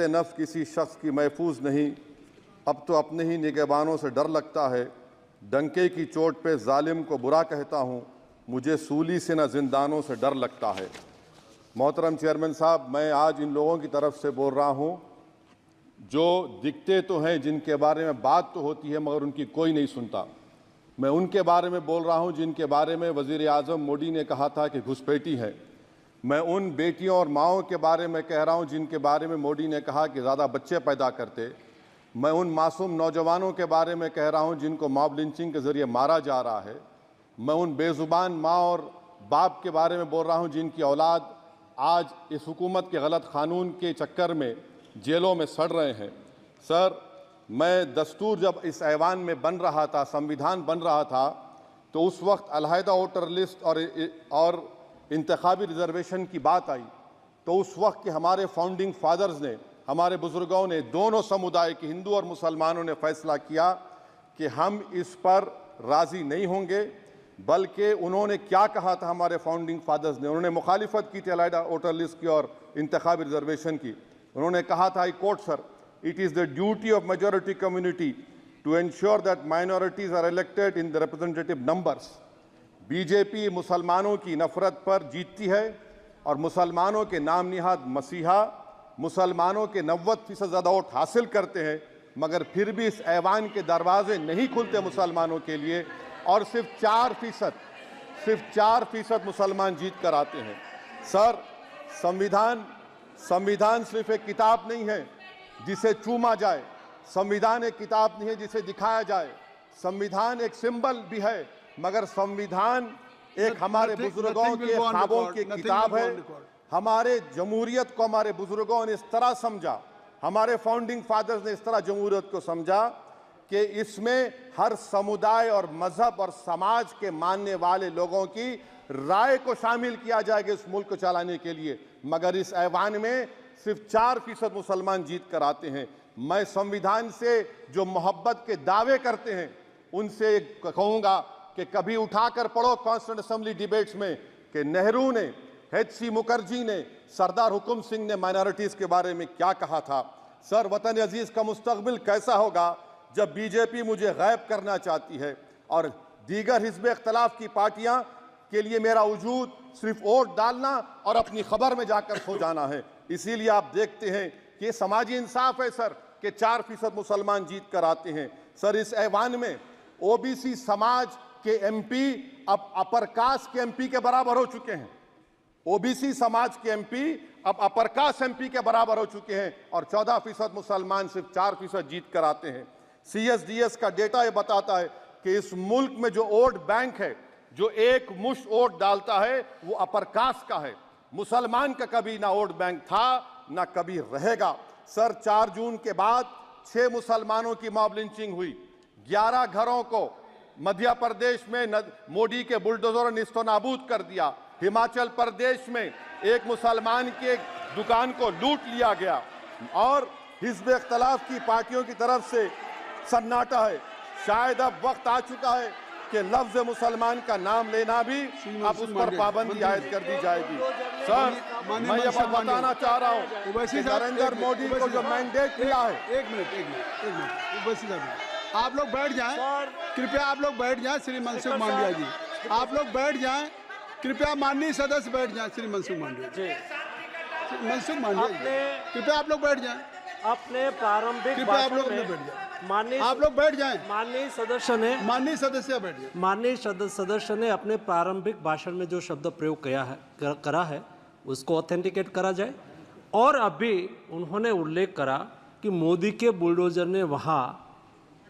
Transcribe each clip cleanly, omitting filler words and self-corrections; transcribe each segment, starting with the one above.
नफ्स किसी शख्स की महफूज नहीं, अब तो अपने ही निगहबानों से डर लगता है। डंके की चोट पे जालिम को बुरा कहता हूँ, मुझे सूली से न जिंदानों से डर लगता है। मोहतरम चेयरमैन साहब, मैं आज इन लोगों की तरफ से बोल रहा हूँ जो दिखते तो हैं, जिनके बारे में बात तो होती है मगर उनकी कोई नहीं सुनता। मैं उनके बारे में बोल रहा हूँ जिनके बारे में वज़ीर आज़म मोदी ने कहा था कि घुसपैठी है। मैं उन बेटियों और माओं के बारे में कह रहा हूं जिनके बारे में मोदी ने कहा कि ज़्यादा बच्चे पैदा करते। मैं उन मासूम नौजवानों के बारे में कह रहा हूं जिनको मॉब लिंचिंग के ज़रिए मारा जा रहा है। मैं उन बेज़ुबान माँ और बाप के बारे में बोल रहा हूं जिनकी औलाद आज इस हुकूमत के गलत कानून के चक्कर में जेलों में सड़ रहे हैं। सर, मैं दस्तूर जब इस ऐवान में बन रहा था, संविधान बन रहा था, तो उस वक्त अलहदा वोटर लिस्ट और इंतखाबी रिजर्वेशन की बात आई तो उस वक्त के हमारे फाउंडिंग फादर्स ने, हमारे बुजुर्गों ने, दोनों समुदाय के हिंदू और मुसलमानों ने फैसला किया कि हम इस पर राज़ी नहीं होंगे। बल्कि उन्होंने क्या कहा था हमारे फाउंडिंग फादर्स ने, उन्होंने मुखालिफत की थी अलहदा वोटर लिस्ट की और इंतखाबी रिजर्वेशन की। उन्होंने कहा था, I quote sir, it is the duty of majority community to ensure that minorities are elected in the representative numbers. BJP मुसलमानों की नफरत पर जीतती है और मुसलमानों के नाम निहाद मसीहा मुसलमानों के 90% ज़्यादा वोट हासिल करते हैं, मगर फिर भी इस ऐवान के दरवाजे नहीं खुलते मुसलमानों के लिए और सिर्फ 4% मुसलमान जीत कर आते हैं। सर, संविधान सिर्फ एक किताब नहीं है जिसे चूमा जाए, संविधान एक किताब नहीं है जिसे दिखाया जाए, संविधान एक सिंबल भी है, मगर संविधान एक हमारे बुजुर्गों के ख्वाबों की किताब है। हमारे जमहूरियत को हमारे बुजुर्गों ने इस तरह समझा, हमारे फाउंडिंग फादर्स ने इस तरह जमहूरियत को समझा कि इसमें हर समुदाय और मजहब और समाज के मानने वाले लोगों की राय को शामिल किया जाएगा इस मुल्क को चलाने के लिए। मगर इस ऐवान में सिर्फ 4% मुसलमान जीत कर आते हैं। मैं संविधान से जो मोहब्बत के दावे करते हैं उनसे कहूँगा कि कभी उठाकर पढ़ो कॉन्स्टिट्यूंट असेंबली डिबेट्स में कि नेहरू ने, H.C. मुखर्जी ने, सरदार हुकुम सिंह ने माइनॉरिटीज़ के बारे में क्या कहा था। सर, वतन अजीज़ का मुस्तकबिल कैसा होगा जब बीजेपी मुझे गायब करना चाहती है और दीगर हिज़्ब इख्तिलाफ की पार्टियां के लिए मेरा वजूद सिर्फ वोट डालना और अपनी खबर में जाकर सो जाना है। इसीलिए आप देखते हैं कि समाजी इंसाफ है सर कि 4% मुसलमान जीत कर आते हैं। सर, इस ऐवान में ओबीसी समाज के एमपी अब अपर कास्ट के एमपी के बराबर हो चुके हैं। ओबीसी समाज के एमपी अब अपर कास्ट एमपी के बराबर हो चुके हैं और 14% मुसलमान सिर्फ 4% जीत कर आते हैं। CSDS का डेटा ये बताता है कि इस मुल्क में जो वोट बैंक है, जो एक मुश्त वोट डालता है, वो अपर कास्ट का है। मुसलमान का कभी ना वोट बैंक था ना कभी रहेगा। सर, 4 जून के बाद 6 मुसलमानों की मॉब लिंचिंग हुई, 11 घरों को मध्य प्रदेश में मोदी के बुलडोजर ने निस्तो नाबूद कर दिया। हिमाचल प्रदेश में एक मुसलमान की एक दुकान को लूट लिया गया और हिज़्ब इख्तिलाफ की पार्टियों की तरफ से सन्नाटा है। शायद अब वक्त आ चुका है कि लफ्ज़ मुसलमान का नाम लेना भी अब उस पर पाबंदी आयद कर दी जाएगी। सर, मैं ये बात बताना चाह रहा हूँ कि नरेंद्र मोदी को जो मैंडेट मिला है। एक मिनट, आप लोग बैठ जाएं, कृपया आप लोग बैठ जाएं। श्री मनसुख मांडविया जी, आप लोग बैठ जाएं, कृपया माननीय सदस्य बैठ जाएं। श्री मनसुख मांडविया जी, मनसुख मांडविया जी, कृपया आप लोग बैठ जाएं। अपने प्रारंभिक कृपया आप लोग बैठ जाएं, माननीय आप लोग बैठ जाएं। माननीय सदस्य ने बैठ जाएं। माननीय सदस्य ने अपने प्रारंभिक भाषण में जो शब्द प्रयोग करा है उसको ऑथेंटिकेट करा जाए। और अभी उन्होंने उल्लेख करा कि मोदी के बुलडोजर ने वहाँ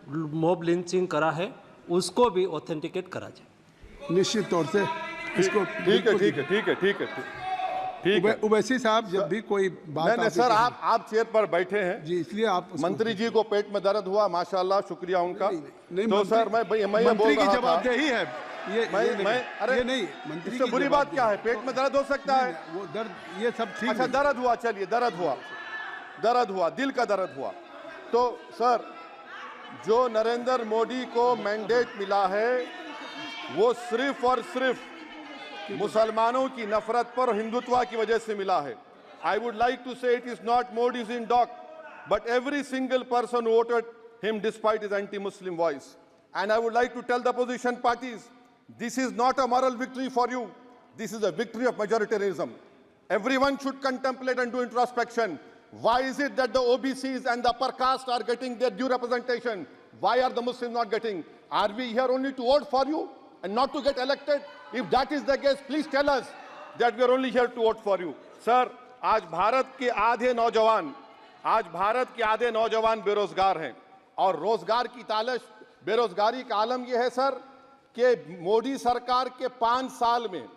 मॉब लिंचिंग करा है, उसको भी ऑथेंटिकेट करा जाए। निश्चित तौर से इसको ठीक है। उवैसी साहब, जब भी कोई बात नहीं सर, आप चेयर पर बैठे हैं जी, इसलिए आप मंत्री जी को पेट में दर्द हुआ, माशाल्लाह, शुक्रिया उनका। नहीं, तो सर मैं ये बोल रहा था, जवाबदेही है अरे ये नहीं, मंत्री इससे बुरी बात क्या है? पेट में दर्द हो सकता है, वो दर्द ये सब ठीक। अच्छा, दर्द हुआ, चलिए दर्द हुआ, दिल का दर्द हुआ। तो सर, जो नरेंद्र मोदी को मैंडेट मिला है वो सिर्फ और सिर्फ मुसलमानों की नफरत पर हिंदुत्व की वजह से मिला है। I would like to say it is not Modi's in dock, but every single person who voted him despite his anti-Muslim voice. And I would like to tell the opposition parties, this is not a moral victory for you. This is a victory of majoritarianism. Everyone should contemplate and do introspection. Why is it that the OBCs and the upper caste are getting their due representation? Why are the Muslims not getting? Are we here only to vote for you and not to get elected? If that is the case, please tell us that we are only here to vote for you. Sir, आज भारत के आधे नौजवान बेरोजगार हैं और रोजगार की तालाश, बेरोजगारी का आलम यह है सर कि मोदी सरकार के 5 साल में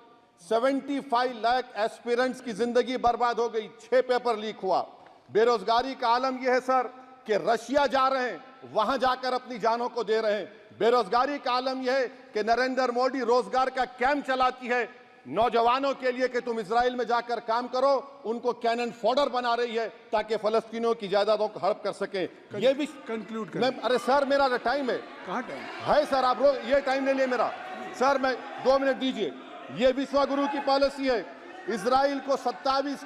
75 लाख एस्पिरेंट्स की जिंदगी बर्बाद हो गई, 6 पेपर लीक हुआ। बेरोजगारी का आलम यह है सर कि रशिया जा रहे हैं, वहां जाकर अपनी जानों को दे रहे हैं। बेरोजगारी का आलम यह है कि नरेंद्र मोदी रोजगार का कैंप चलाती है नौजवानों के लिए कि तुम इजराइल में जाकर काम करो, उनको कैनन फॉडर बना रही है ताकि फलस्तीनियों की जायदादों को हड़प कर सके। ये भी कंक्लूड कर। अरे सर मेरा टाइम है, कहाँ टाइम है सर? आप ये टाइम ले लिए मेरा सर, मैं 2 मिनट दीजिए। ये विश्वगुरु की पॉलिसी है। इजराइल को 27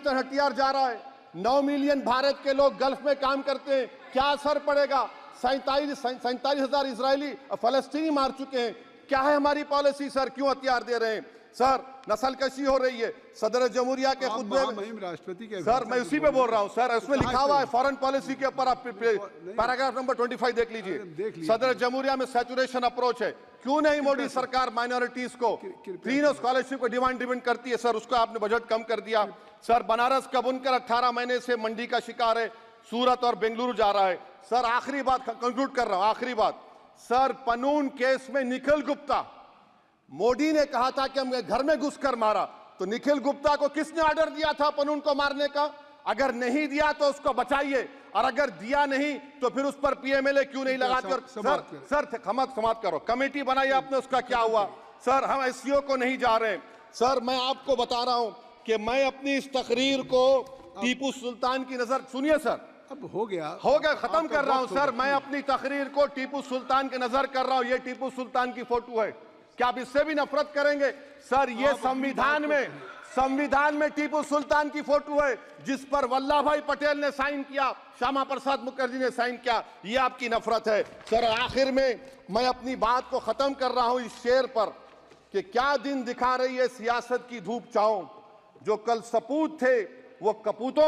टन हथियार जा रहा है। 9 मिलियन भारत के लोग गल्फ में काम करते हैं, क्या असर पड़ेगा? 47,000 इजरायली फलस्तीनी मार चुके हैं। क्या है हमारी पॉलिसी सर? क्यों हथियार दे रहे हैं सर? नस्लकशी हो रही है। सदर जमहूरिया के खुतबे में राष्ट्रपति के सर, मैं उसी पे बोल रहा हूं सर, उसमें लिखा हुआ है फॉरेन पॉलिसी के ऊपर, आप पैराग्राफ नंबर 25 देख लीजिए। सदर जमहूरिया में सैचुरेशन अप्रोच है। क्यों नहीं मोदी सरकार माइनॉरिटीज को तीनों स्कॉलरशिप को डिमांड करती है सर, उसको आपने बजट कम कर दिया। सर बनारस का बुनकर 18 महीने से मंडी का शिकार है, सूरत और बेंगलुरु जा रहा है। सर आखिरी बात कंक्लूड कर रहा हूं, आखिरी बात सर, पनून केस में निखिल गुप्ता, मोदी ने कहा था कि हमने घर में घुसकर मारा, तो निखिल गुप्ता को किसने ऑर्डर दिया था पनून को मारने का? अगर नहीं दिया तो उसको बचाइए, और अगर दिया नहीं तो फिर उस पर पीएमएलए क्यों नहीं लगाते? और सर समाप्त करो, कमेटी बनाई आपने, उसका क्या हुआ? सर हम एससीओ को नहीं जा रहे। सर मैं आपको बता रहा हूं कि मैं अपनी इस तकरीर को टीपू सुल्तान की नजर, सुनिए सर, अब हो गया, खत्म कर रहा हूं सर। मैं अपनी तकरीर को टीपू सुल्तान की नजर कर रहा हूं। ये टीपू सुल्तान की फोटो है, क्या आप इससे भी नफरत करेंगे सर? ये संविधान में टीपू सुल्तान की फोटो है जिस पर वल्लभ भाई पटेल ने साइन किया, श्यामा प्रसाद मुखर्जी ने साइन किया। ये आपकी नफरत है सर। आखिर में मैं अपनी बात को खत्म कर रहा हूं इस शेर पर कि क्या दिन दिखा रही है सियासत की धूप छांव, जो कल सपूत थे वो कपूतों